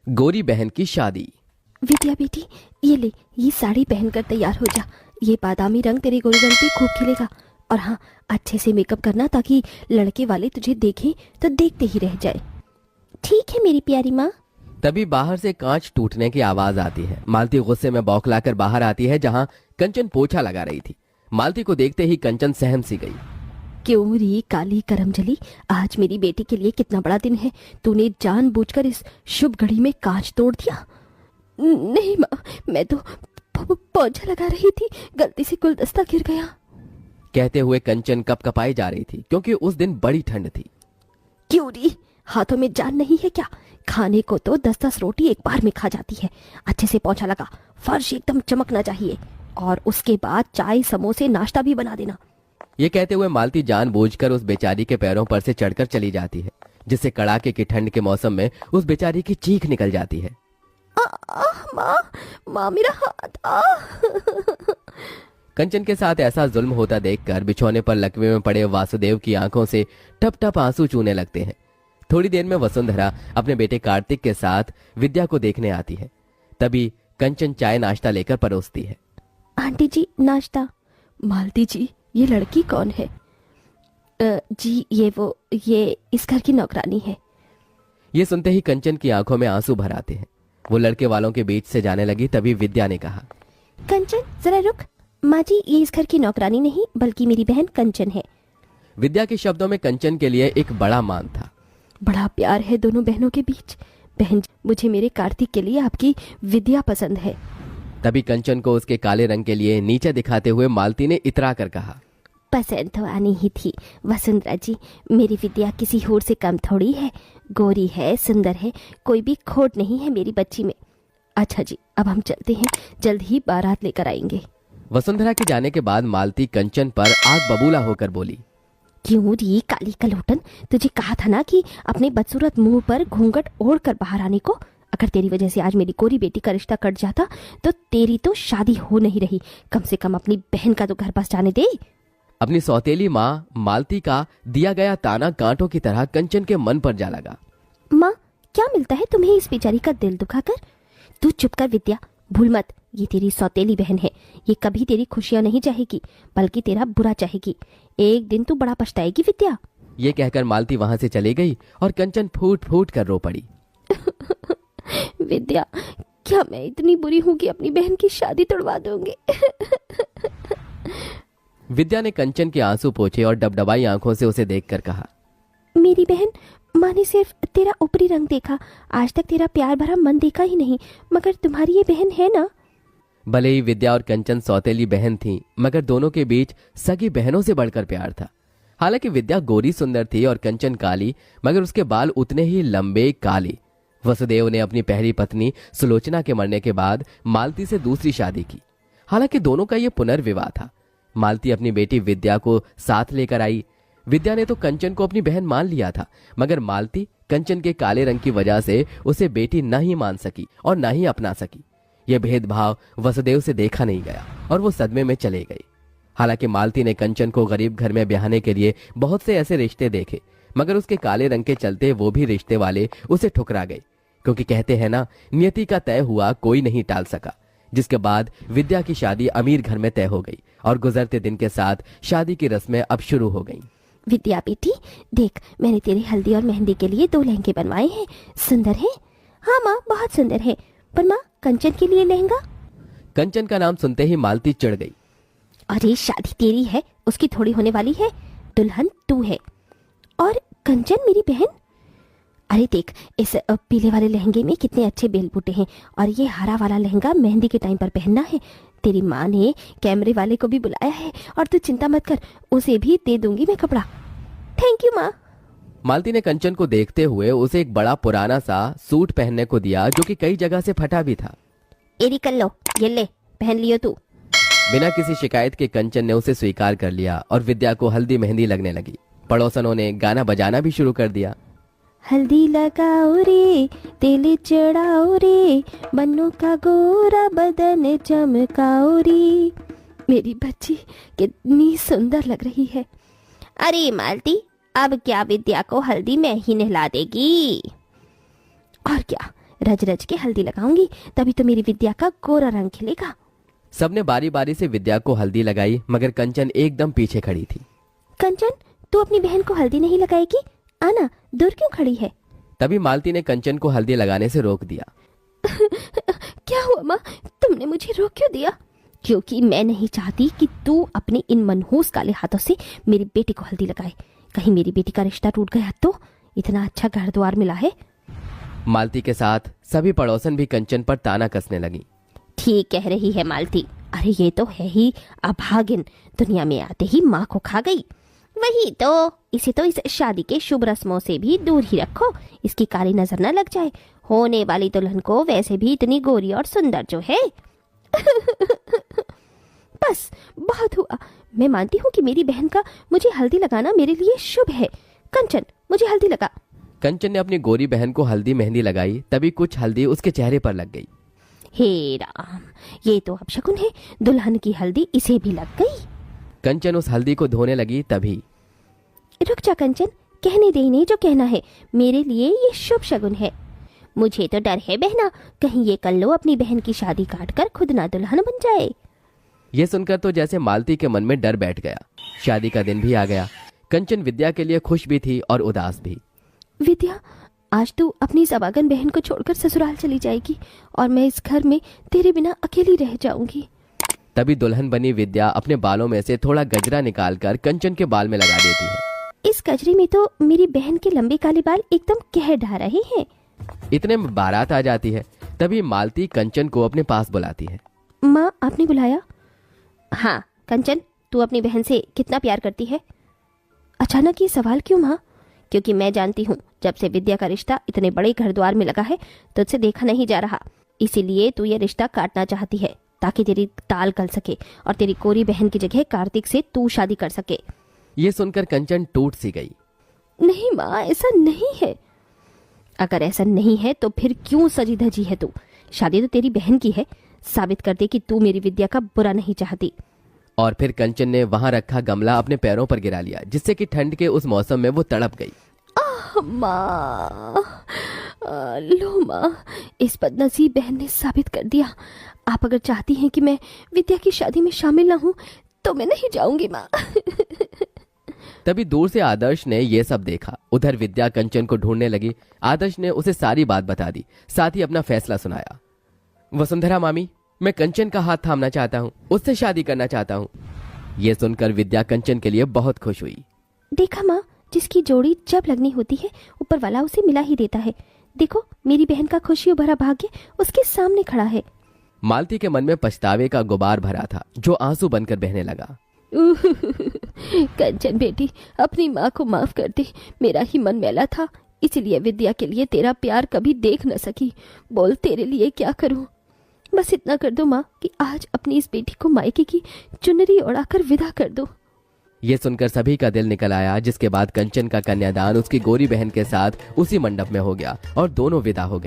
गोरी बहन की शादी। विद्या बेटी, ये ले, ये साड़ी पहनकर तैयार हो जा। ये बादामी रंग तेरे गोरे रंग पे खूब खिलेगा। और हाँ, अच्छे से मेकअप करना ताकि लड़के वाले तुझे देखें तो देखते ही रह जाए। ठीक है मेरी प्यारी माँ। तभी बाहर से कांच टूटने की आवाज आती है। मालती गुस्से में बौखलाकर बाहर आती है जहां कंचन पोछा लगा रही थी। मालती को देखते ही कंचन सहम सी गई। क्यों री काली करमजली, आज मेरी बेटी के लिए कितना बड़ा दिन है। तूने जानबूझकर इस शुभ घड़ी में कांच तोड़ दिया। नहीं माँ, मैं तो पोछा लगा रही थी, गलती से गुलदस्ता गिर गया। कहते हुए कंचन कपकपाई जा रही थी क्योंकि उस दिन बड़ी ठंड थी। क्यों री, हाथों में जान नहीं है क्या? खाने को तो 10-10 रोटी एक बार में खा जाती है। अच्छे से पोछा लगा, फर्श एकदम चमकना चाहिए। और उसके बाद चाय समोसे नाश्ता भी बना देना। ये कहते हुए मालती जानबूझकर उस बेचारी के पैरों पर से चढ़कर चली जाती है, जिससे कड़ाके की ठंड के मौसम में उस बेचारी की चीख निकल जाती है। माँ, माँ मेरा हाथ। कंचन के साथ ऐसा जुल्म होता देखकर बिछौने पर लकवे में पड़े वासुदेव की आंखों से टप टप आंसू चूने लगते हैं। थोड़ी देर में वसुंधरा अपने बेटे कार्तिक के साथ विद्या को देखने आती है। तभी कंचन चाय नाश्ता लेकर परोसती है। आंटी जी नाश्ता। मालती जी, ये लड़की कौन है? जी ये इस घर की नौकरानी है। ये सुनते ही कंचन की आंखों में आंसू भर आते हैं। वो लड़के वालों के बीच से जाने लगी। तभी विद्या ने कहा, कंचन जरा रुक। माँ जी, ये इस घर की नौकरानी नहीं बल्कि मेरी बहन कंचन है। विद्या के शब्दों में कंचन के लिए एक बड़ा मान था। बड़ा प्यार है दोनों बहनों के बीच। बहन, मुझे मेरे कार्तिक के लिए आपकी विद्या पसंद है। तभी कंचन को उसके काले रंग के लिए नीचे दिखाते हुए मालती ने इतरा कर कहा, पसंद तो आनी ही थी वसुंधरा जी। मेरी विद्या किसी होर से कम थोड़ी है। गोरी है, सुंदर है, कोई भी खोट नहीं है मेरी बच्ची में। अच्छा जी, अब हम चलते हैं, जल्द ही बारात लेकर आएंगे। वसुंधरा के जाने के बाद मालती कंचन पर आग बबूला होकर बोली, क्यों री काली कलोटन, तुझे कहा था ना कि अपने बदसूरत मुंह पर घूंघट ओढ़ कर बाहर आने को। अगर तेरी वजह से आज मेरी गोरी बेटी का रिश्ता कट जाता तो तेरी तो शादी हो नहीं रही। कम से कम अपनी बहन का तो घर पास जाने दे। अपनी सौतेली माँ मालती का दिया गया ताना कांटों की तरह कंचन के मन पर जा लगा। माँ, क्या मिलता है तुम्हें इस बेचारी का दिल दुखाकर? तू चुप कर विद्या, भूल मत, ये तेरी सौतेली बहन है। ये कभी तेरी खुशियां नहीं चाहेगी बल्कि तेरा बुरा चाहेगी। एक दिन तू बड़ा पछताएगी विद्या। ये कहकर मालती वहां से चली गई और कंचन फूट फूट कर रो पड़ी। विद्या, क्या मैं इतनी बुरी हूँ कि अपनी बहन की शादी तोड़वा दूंगी? विद्या ने कंचन के आंसू पोंछे और डबडबाई आंखों से उसे देखकर कहा, मेरी बहन, माँ ने सिर्फ तेरा ऊपरी रंग देखा, आज तक तेरा प्यार भरा मन देखा ही नहीं। मगर तुम्हारी ये बहन है ना? भले ही विद्या और कंचन सौतेली बहन थीं, मगर दोनों के बीच सगी बहनों से बढ़कर प्यार था। हालांकि विद्या गोरी सुंदर थी और कंचन काली, मगर उसके बाल उतने ही लंबे काले। वसुदेव ने अपनी पहली पत्नी सुलोचना के मरने के बाद मालती से दूसरी शादी की। हालांकि दोनों का यह पुनर्विवाह था। मालती अपनी बेटी विद्या को साथ लेकर आई। विद्या ने तो कंचन को अपनी बहन मान लिया था, मगर मालती कंचन के काले रंग की वजह से उसे बेटी न ही मान सकी और न ही अपना सकी। यह भेदभाव वसुदेव से देखा नहीं गया और वो सदमे में चले गई। हालांकि मालती ने कंचन को गरीब घर में ब्याहने के लिए बहुत से ऐसे रिश्ते देखे, मगर उसके काले रंग के चलते वो भी रिश्ते वाले उसे ठुकरा गए। क्योंकि कहते हैं ना, नियति का तय हुआ कोई नहीं टाल सका। जिसके बाद विद्या की शादी अमीर घर में तय हो गई और गुजरते दिन के साथ शादी की रस्में अब शुरू हो गईं। विद्या बेटी, देख, मैंने तेरे हल्दी और मेहंदी के लिए 2 लहंगे बनवाए हैं। सुंदर है? हाँ माँ, बहुत सुंदर है। पर माँ, कंचन के लिए लहंगा? कंचन का नाम सुनते ही मालती चिढ़ गई। अरे शादी तेरी है, उसकी थोड़ी होने वाली है। दुल्हन तू है और कंचन मेरी बहन। अरे देख, इस पीले वाले लहंगे में कितने अच्छे बेल बूटे हैं और ये हरा वाला लहंगा मेहंदी के टाइम पर पहनना है। तेरी माँ ने कैमरे वाले को भी बुलाया है और तू चिंता मत कर, उसे भी दे दूंगी मैं कपड़ा। थैंक यू माँ। मालती ने कंचन को देखते हुए उसे एक बड़ा पुराना सा सूट पहनने को दिया, जो कि कई जगह से फटा भी था। एरी कर लो, ये ले, पहन लियो तू। बिना किसी शिकायत के कंचन ने उसे स्वीकार कर लिया और विद्या को हल्दी मेहंदी लगने लगी। पड़ोसनों ने गाना बजाना भी शुरू कर दिया। हल्दी लगाओ रे, तेल चढ़ाओ रे, बन्नों का गोरा बदन चमकाओ रे। मेरी बच्ची कितनी सुंदर लग रही है। अरे मालती, अब क्या विद्या को हल्दी में ही नहला देगी? और क्या, रज रज के हल्दी लगाऊंगी, तभी तो मेरी विद्या का गोरा रंग खिलेगा। सबने बारी बारी से विद्या को हल्दी लगाई, मगर कंचन एकदम पीछे खड़ी थी। कंचन, तू अपनी बहन को हल्दी नहीं लगाएगी? आना, दूर क्यों खड़ी है? तभी मालती ने कंचन को हल्दी लगाने से रोक दिया। क्या हुआ माँ, तुमने मुझे रोक क्यों दिया? क्योंकि मैं नहीं चाहती कि तू अपने इन मनहूस काले हाथों से मेरी बेटी को हल्दी लगाए। कहीं मेरी बेटी का रिश्ता टूट गया तो? इतना अच्छा घर द्वार मिला है। मालती के साथ सभी पड़ोसन भी कंचन पर ताना कसने लगी। ठीक कह रही है मालती, अरे ये तो है ही अभागिन, दुनिया में आते ही माँ को खा गई। वही तो, इसे तो इस शादी के शुभ रस्मों से भी दूर ही रखो, इसकी काली नजर न लग जाए। होने वाली दुल्हन को वैसे भी इतनी गोरी और सुंदर जो है। बस बहुत हुआ, मैं मानती हूँ कि मेरी बहन का मुझे हल्दी लगाना मेरे लिए शुभ है। कंचन, मुझे हल्दी लगा। कंचन ने अपनी गोरी बहन को हल्दी मेहंदी लगाई, तभी कुछ हल्दी उसके चेहरे पर लग गई। हे राम, ये तो अपशकुन है, दुल्हन की हल्दी इसे भी लग गई। कंचन उस हल्दी को धोने लगी, तभी रुक जा कंचन, कहने दे इन्हें जो कहना है, मेरे लिए ये शुभ शगुन है। मुझे तो डर है बहना, कहीं ये कल लो अपनी बहन की शादी काट कर खुद ना दुल्हन बन जाए। ये सुनकर तो जैसे मालती के मन में डर बैठ गया। शादी का दिन भी आ गया। कंचन विद्या के लिए खुश भी थी और उदास भी। विद्या, आज तू अपनी सवागन बहन को छोड़कर ससुराल चली जाएगी और मैं इस घर में तेरे बिना अकेली रह जाऊंगी। तभी दुल्हन बनी विद्या अपने बालों में से थोड़ा गजरा निकालकर कंचन के बाल में लगा देती है। इस गजरे में तो मेरी बहन के लंबे काले बाल एकदम कह ढा रहे हैं। इतने में बारात आ जाती है। तभी मालती कंचन को अपने पास बुलाती है। माँ, आपने बुलाया? हाँ कंचन, तू अपनी बहन से कितना प्यार करती है? अचानक ये सवाल क्यों माँ? क्योंकि मैं जानती हूँ जब से विद्या का रिश्ता इतने बड़े घर द्वार में लगा है तुझसे देखा नहीं जा रहा, इसीलिए तू ये रिश्ता काटना चाहती है ताकि तेरी ताल गल सके और तेरी कोरी बहन की जगह कार्तिक से तू शादी कर सके। ये सुनकर कंचन टूट सी गई। नहीं माँ, ऐसा नहीं है। अगर ऐसा नहीं है तो फिर क्यों सजी धजी है तू? शादी तो तेरी बहन की है, साबित कर दे कि तू मेरी विद्या का बुरा नहीं चाहती। और फिर कंचन ने वहां रखा गमला अपने पैरों पर गिरा लिया, जिससे कि ठंड के उस मौसम में वो तड़प गई। माँ, लो माँ, इस बदनसीब बहन ने साबित कर दिया। आप अगर चाहती हैं कि मैं विद्या की शादी में शामिल ना हूँ तो मैं नहीं जाऊंगी माँ। तभी दूर से आदर्श ने ये सब देखा। उधर विद्या कंचन को ढूंढने लगी। आदर्श ने उसे सारी बात बता दी, साथ ही अपना फैसला सुनाया। वसुंधरा मामी, मैं कंचन का हाथ थामना चाहता हूँ, उससे शादी करना चाहता हूँ। ये सुनकर विद्या कंचन के लिए बहुत खुश हुई। देखा माँ, जिसकी जोड़ी जब लगनी होती है ऊपर वाला उसे मिला ही देता है। देखो, मेरी बहन का खुशियों भरा भाग्य उसके सामने खड़ा है। मालती के मन में पछतावे का गुबार भरा था, जो आंसू बनकर बहने लगा। कंचन बेटी, अपनी माँ को माफ कर दे, मेरा ही मन मैला था, इसलिए विद्या के लिए तेरा प्यार कभी देख न सकी। बोल, तेरे लिए क्या करूं? बस इतना कर दो माँ कि आज अपनी इस बेटी को मायके की चुनरी उड़ाकर विदा कर दो। ये सुनकर सभी का दिल निकल आया, जिसके बाद कंचन का कन्यादान उसकी गोरी बहन के साथ उसी मंडप में हो गया और दोनों विदा हो गए।